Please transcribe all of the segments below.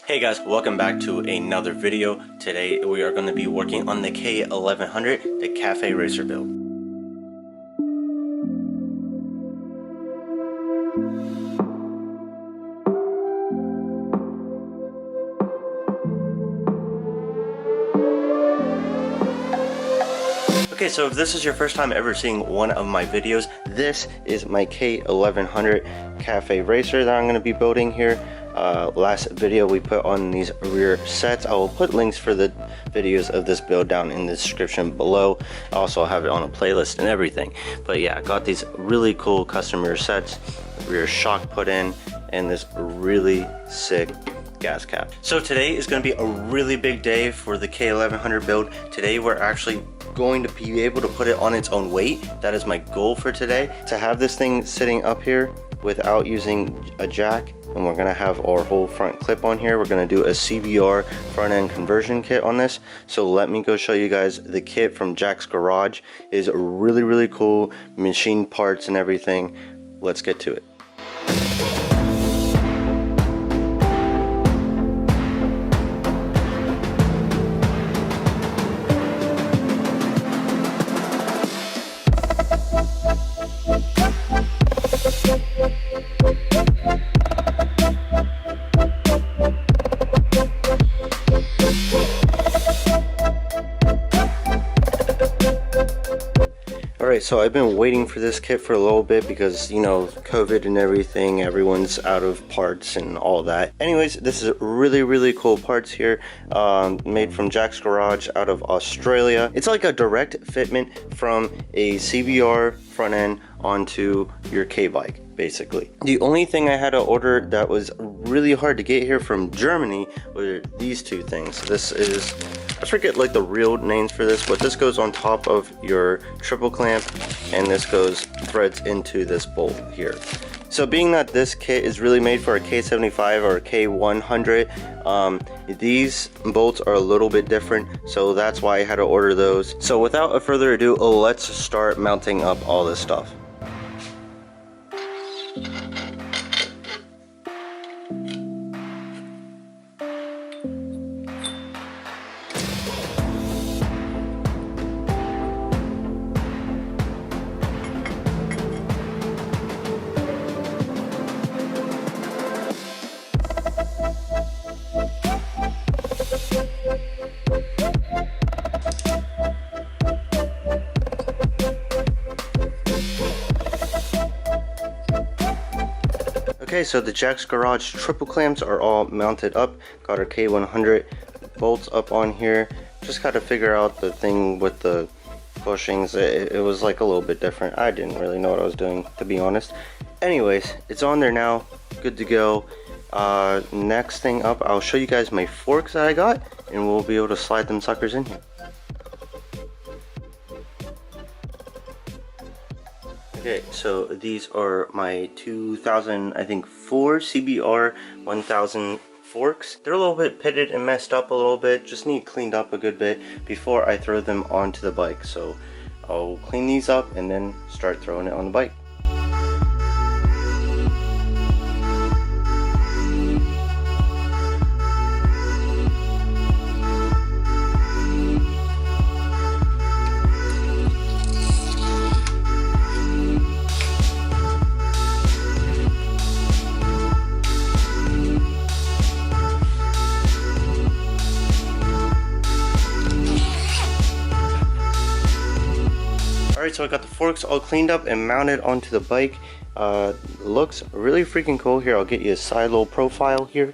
Hey guys, welcome back to another video. Today we are going to be working on the K1100, the cafe racer build. Okay, so if this is your first time ever seeing one of my videos, this is my K1100 cafe racer that I'm going to be building here. Last video we put on these rear sets. I will put links for the videos of this build down in the description below. I also have it on a playlist and everything. But yeah, I got these really cool custom rear sets, rear shock put in, and this really sick gas cap. So today is going to be a really big day for the K1100 build. Today we're actually going to be able to put it on its own weight. That is my goal for today, to have this thing sitting up here without using a jack. And we're gonna have our whole front clip on here. We're gonna do a CBR front end conversion kit on this. So let me go show you guys the kit from Jack's Garage. It is really cool, machine parts and everything. Let's get to it. Alright, so I've been waiting for this kit for a little bit because, you know, COVID and everything, everyone's out of parts and all that. Anyways, this is really cool parts here, made from Jack's Garage out of Australia. It's like a direct fitment from a CBR front end onto your K-bike, basically. The only thing I had to order that was really hard to get here from Germany were these two things. This is, I forget like the real names for this, but this goes on top of your triple clamp, and this goes threads into this bolt here. So being that this kit is really made for a K75 or a K100, these bolts are a little bit different, so that's why I had to order those. So without further ado, let's start mounting up all this stuff. Okay, so the Jack's Garage triple clamps are all mounted up. Got our K100 bolts up on here. Just got to figure out the thing with the bushings. It was like a little bit different. I didn't really know what I was doing, to be honest. Anyways, it's on there now. Good to go. Next thing up, I'll show you guys my forks that I got, and we'll be able to slide them suckers in here. Okay, so these are my 2004 CBR 1000 forks. They're a little bit pitted and messed up a little bit, just need cleaned up a good bit before I throw them onto the bike. So I'll clean these up and then start throwing it on the bike. Alright, so I got the forks all cleaned up and mounted onto the bike. Looks really freaking cool. Here, I'll get you a side little profile here.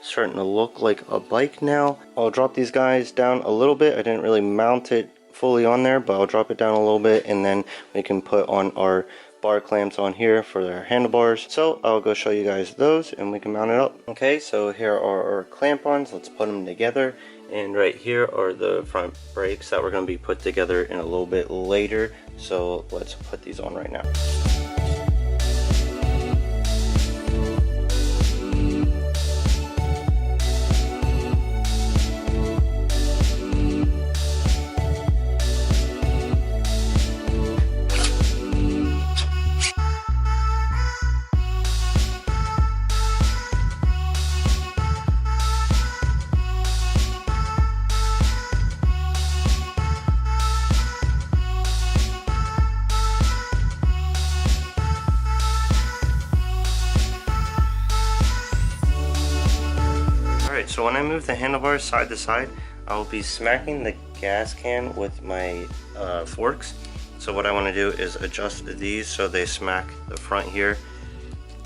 Starting to look like a bike now. I'll drop these guys down a little bit. I didn't really mount it fully on there, but I'll drop it down a little bit, and then we can put on our bar clamps on here for their handlebars. So I'll go show you guys those and we can mount it up. Okay, so here are our clamp-ons. Let's put them together. And right here are the front brakes that we're going to be put together in a little bit later. So let's put these on right now. Alright, so when I move the handlebars side to side, I'll be smacking the gas can with my forks. So what I want to do is adjust these so they smack the front here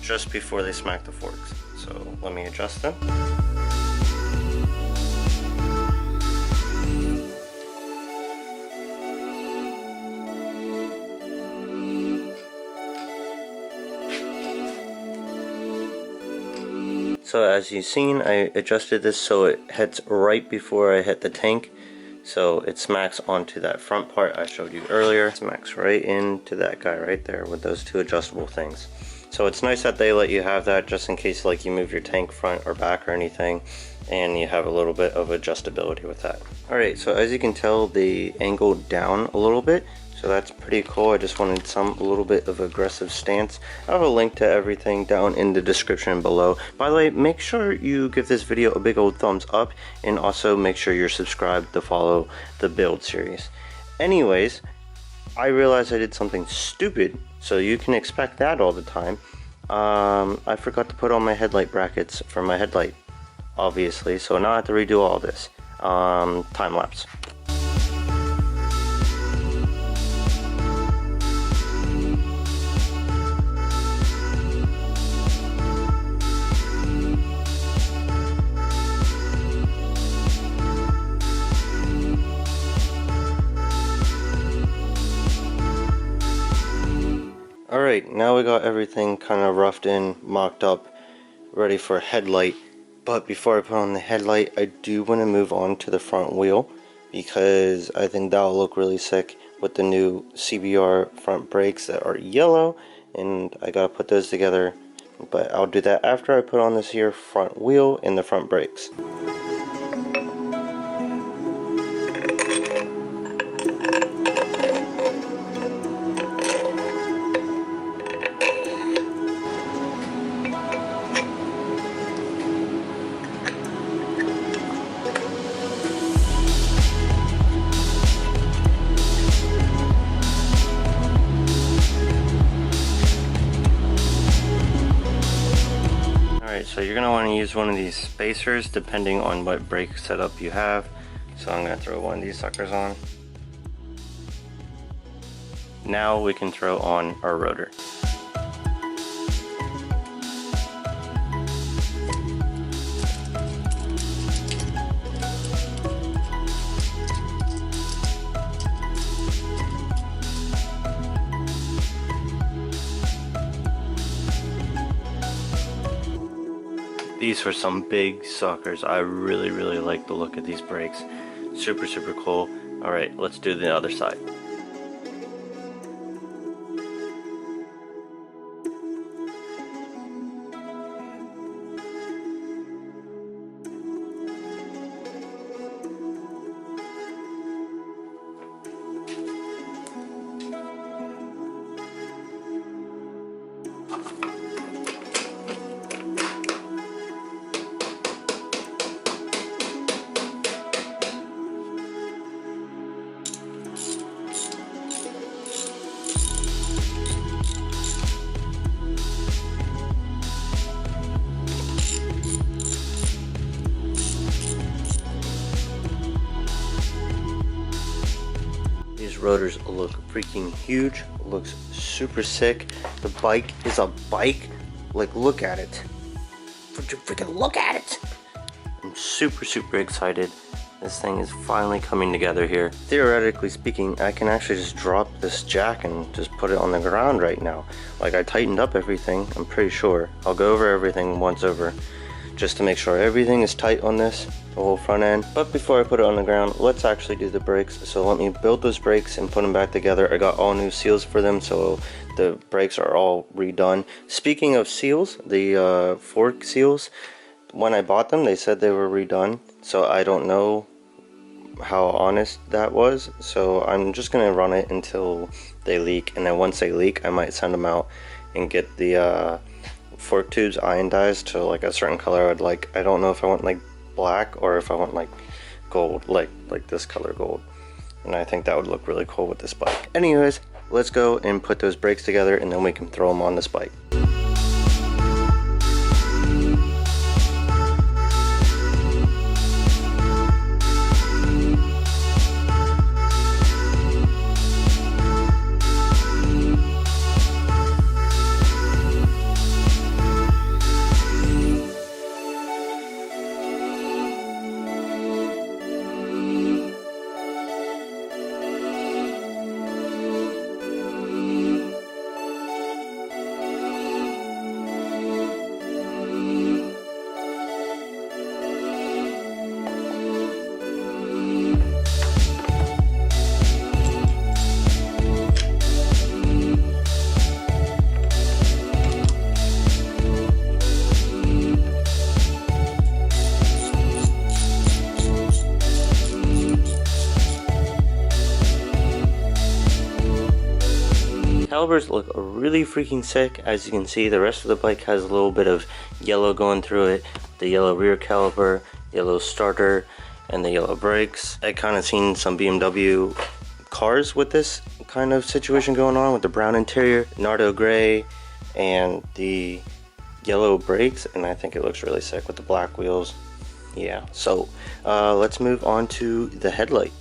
just before they smack the forks. So let me adjust them. So as you've seen, I adjusted this so it hits right before I hit the tank. So it smacks onto that front part I showed you earlier. It smacks right into that guy right there with those two adjustable things. So it's nice that they let you have that just in case like you move your tank front or back or anything, and you have a little bit of adjustability with that. Alright, so as you can tell, they angled down a little bit. So that's pretty cool. I just wanted a little bit of aggressive stance. I have a link to everything down in the description below. By the way, make sure you give this video a big old thumbs up, and also make sure you're subscribed to follow the build series. Anyways, I realized I did something stupid, so you can expect that all the time. I forgot to put on my headlight brackets for my headlight, obviously, so now I have to redo all this. Time lapse. Alright, now we got everything kind of roughed in, mocked up, ready for a headlight. But before I put on the headlight, I do want to move on to the front wheel, because I think that'll look really sick with the new CBR front brakes that are yellow, and I gotta put those together. But I'll do that after I put on this here front wheel and the front brakes. So you're going to want to use one of these spacers depending on what brake setup you have. So I'm going to throw one of these suckers on. Now we can throw on our rotor. These were some big suckers. I really like the look of these brakes. Super cool. Alright, let's do the other side. Rotors look freaking huge, looks super sick. The bike is a bike. Like, look at it. Freaking look at it. I'm super excited. This thing is finally coming together here. Theoretically speaking, I can actually just drop this jack and just put it on the ground right now. Like, I tightened up everything, I'm pretty sure. I'll go over everything once over, just to make sure everything is tight on this, the whole front end. But before I put it on the ground, let's actually do the brakes. So let me build those brakes and put them back together. I got all new seals for them, so the brakes are all redone. Speaking of seals, the fork seals, when I bought them, they said they were redone. So I don't know how honest that was. So I'm just gonna run it until they leak, and then once they leak, I might send them out and get the fork tubes iodized to like a certain color I'd like. I don't know if I want like black or if I want like gold, like this color gold, and I think that would look really cool with this bike. Anyways, let's go and put those brakes together, and then we can throw them on this bike. calipers look really freaking sick. As you can see, the rest of the bike has a little bit of yellow going through it. The yellow rear caliper, yellow starter, and the yellow brakes. I kind of seen some BMW cars with this kind of situation going on with the brown interior, Nardo gray, and the yellow brakes, and I think it looks really sick with the black wheels. Yeah, so let's move on to the headlight.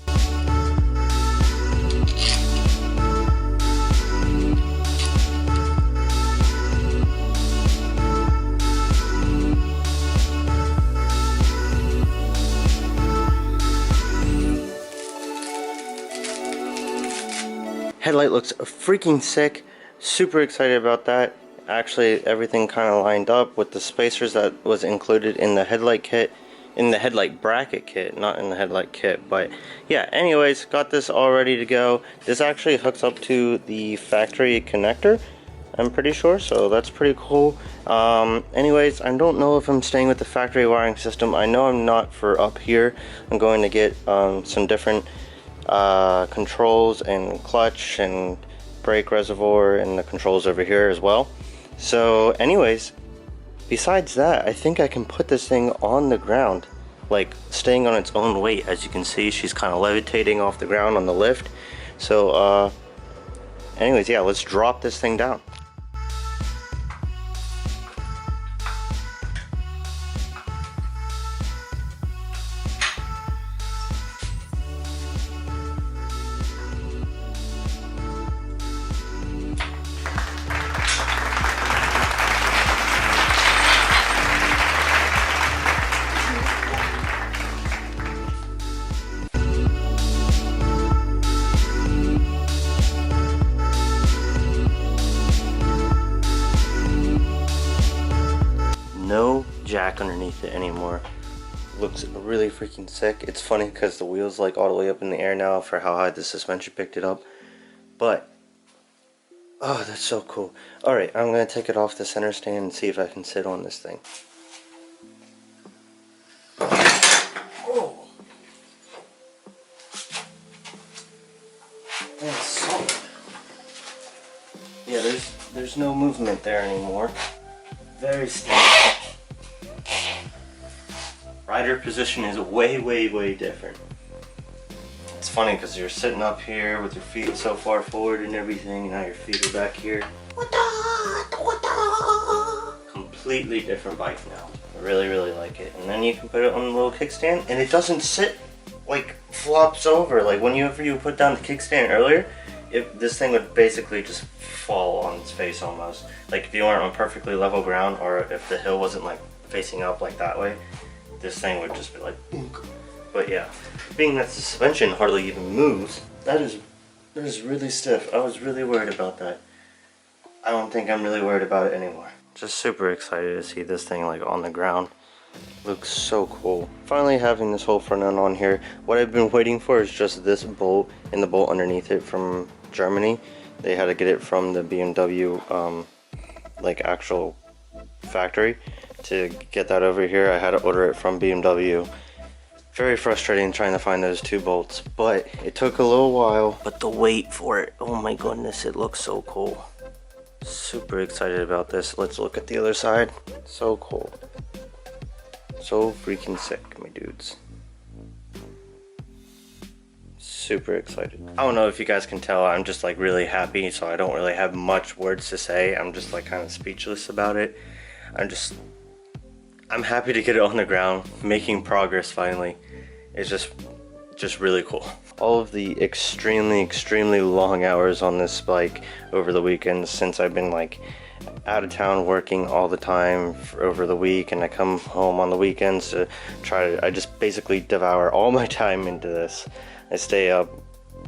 Headlight looks freaking sick. Super excited about that. Actually, everything kind of lined up with the spacers that was included in the headlight kit, in the headlight bracket kit, not in the headlight kit. But yeah, anyways, got this all ready to go. This actually hooks up to the factory connector, I'm pretty sure, so that's pretty cool. Anyways, I don't know if I'm staying with the factory wiring system. I know I'm not for up here. I'm going to get some different controls and clutch and brake reservoir and the controls over here as well. So anyways, besides that, I think I can put this thing on the ground, like staying on its own weight. As you can see, she's kind of levitating off the ground on the lift. So anyways, yeah, let's drop this thing down. No jack underneath it anymore. Looks really freaking sick. It's funny because the wheel's like all the way up in the air now for how high the suspension picked it up. But, oh, that's so cool. Alright, I'm going to take it off the center stand and see if I can sit on this thing. Oh! That's solid. Yeah, there's no movement there anymore. Very still. Rider position is way different. It's funny because you're sitting up here with your feet so far forward and everything, and now your feet are back here. Completely different bike now. I really like it. And then you can put it on a little kickstand, and it doesn't sit like flops over. Like whenever you put down the kickstand earlier, this thing would basically just fall on its face almost. Like if you weren't on perfectly level ground, or if the hill wasn't like facing up like that way, this thing would just be like boonk. But yeah, being that the suspension hardly even moves, that is really stiff. I was really worried about that. I don't think I'm really worried about it anymore. Just super excited to see this thing like on the ground. Looks so cool. Finally having this whole front end on here. What I've been waiting for is just this bolt and the bolt underneath it from Germany. They had to get it from the BMW like actual factory. To get that over here, I had to order it from BMW. Very frustrating trying to find those two bolts, but it took a little while. But the wait for it, oh my goodness, it looks so cool. Super excited about this. Let's look at the other side. So cool. So freaking sick, my dudes. Super excited. I don't know if you guys can tell, I'm just like really happy, so I don't really have much words to say. I'm just like kind of speechless about it. I'm happy to get it on the ground, making progress finally. It's just really cool. All of the extremely long hours on this bike over the weekends, since I've been like out of town working all the time over the week, and I come home on the weekends to I just basically devour all my time into this. I stay up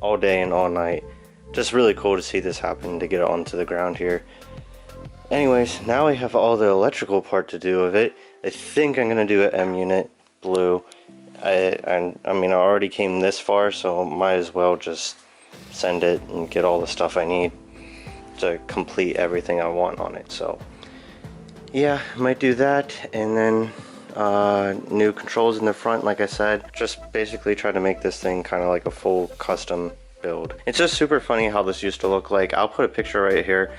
all day and all night. Just really cool to see this happen, to get it onto the ground here. Anyways, now I have all the electrical part to do with it. I think I'm gonna do an M unit blue. I mean, I already came this far, so might as well just send it and get all the stuff I need to complete everything I want on it. So yeah, I might do that, and then new controls in the front, like I said. Just basically try to make this thing kind of like a full custom build. It's just super funny how this used to look like. I'll put a picture right here.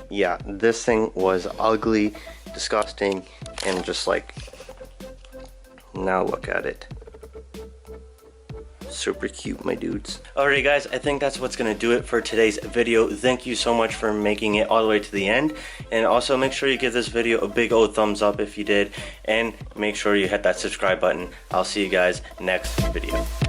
Yeah, this thing was ugly, disgusting, and just like, now look at it. Super cute, my dudes. Alright guys, I think that's what's gonna do it for today's video. Thank you so much for making it all the way to the end, and also make sure you give this video a big old thumbs up if you did, and make sure you hit that subscribe button. I'll see you guys next video.